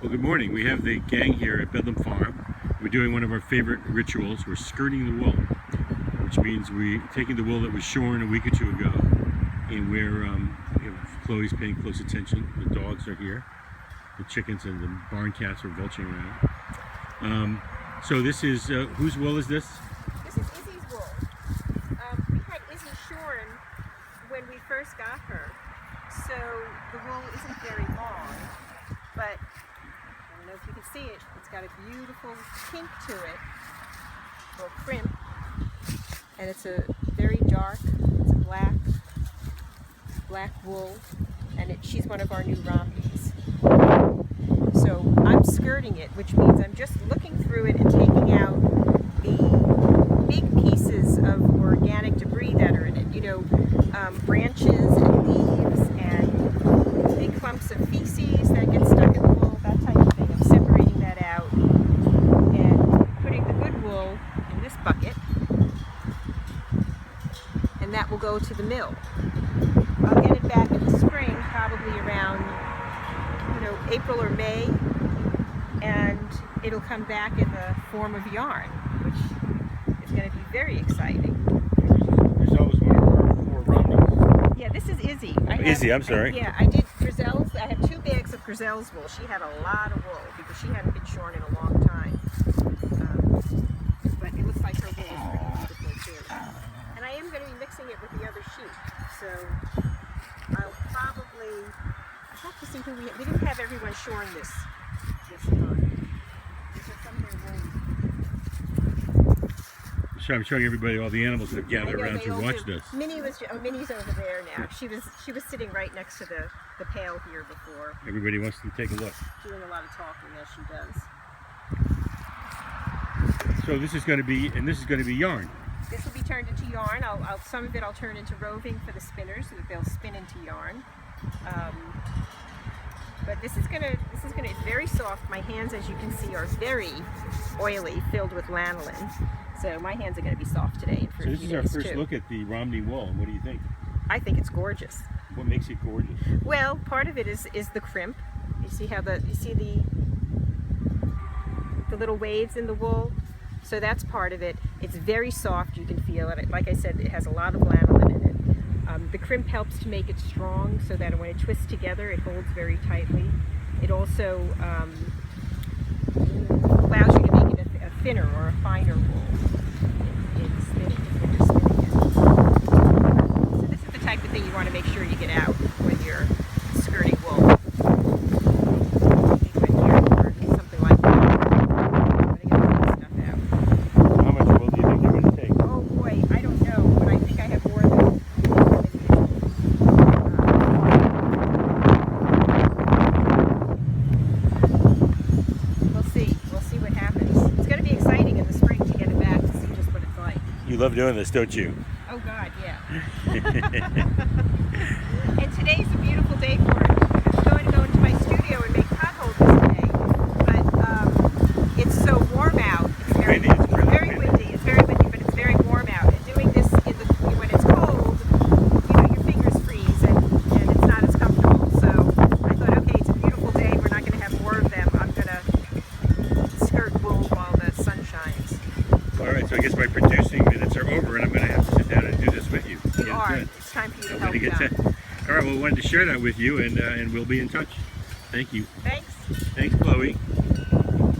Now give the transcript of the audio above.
Well, good morning. We have the gang here at Bedlam Farm. We're doing one of our favorite rituals. We're skirting the wool, which means we're taking the wool that was shorn a week or two ago, and Chloe's paying close attention. The dogs are here. The chickens and the barn cats are vulturing around. So this is, whose wool is this? This is Izzy's wool. We had Izzy shorn when we first got her, so the wool isn't very long, but I don't know if you can see it. It's got a beautiful kink to it, or crimp, and it's a very dark, it's a black wool, and she's one of our new Romneys. So I'm skirting it, which means I'm just looking through it and taking out the big pieces of organic debris that are in it. You know, branches and leaves and big clumps of feces that get stuck in the wool, that type of thing. I'm separating that out and putting the good wool in this bucket, and that will go to the mill. I'll get it back in the spring, probably around April or May, and it'll come back in the form of yarn, which is going to be very exciting. Griselle was one of our 4 Romneys. Yeah, this is Izzy. Izzy, I'm sorry. I did Griselle's. I have 2 bags of Griselle's wool. She had a lot of wool because she hadn't been shorn in a long time. But it looks like her wool is pretty beautiful too. And I am going to be mixing it with the other sheep. So I'll probably... I have to see who we didn't have everyone shorn this time. So I'm showing everybody all the animals that have gathered around to watch this. Minnie's over there now. She was sitting right next to the pail here before. Everybody wants to take a look. Doing a lot of talking as she does. So this is going to be yarn. This will be turned into yarn. Some of it I'll turn into roving for the spinners so that they'll spin into yarn. But it's very soft. My hands, as you can see, are very oily, filled with lanolin. So my hands are going to be soft today. So this is our first look at the Romney wool. What do you think? I think it's gorgeous. What makes it gorgeous? Well, part of it is the crimp. You see how the little waves in the wool? So that's part of it. It's very soft. You can feel it. Like I said, it has a lot of lanolin in it. The crimp helps to make it strong so that when it twists together, it holds very tightly. It also allows you to make it a thinner or a finer wool in spinning, when you're spinning it. So this is the type of thing you want to make sure you get out when you're skirting wool. Something like that. To get all this stuff out. How much wool do you think you're going to take? Oh boy, I don't know, but I think I have more than You love doing this, don't you? Oh God, yeah. And today's a beautiful day for it. I'm going to go into my studio and make potholders today, but it's so warm out. It's very windy. It's very windy, but it's very warm out. And doing this when it's cold, your fingers freeze and it's not as comfortable. So I thought, okay, it's a beautiful day. We're not going to have more of them. I'm going to skirt wool while the sun shines. All right, so I guess my producing minutes are over, and I'm going to have to sit down and do this with you. You are. It's time for you to help me out. All right, well, we wanted to share that with you, and we'll be in touch. Thank you. Thanks. Thanks, Chloe.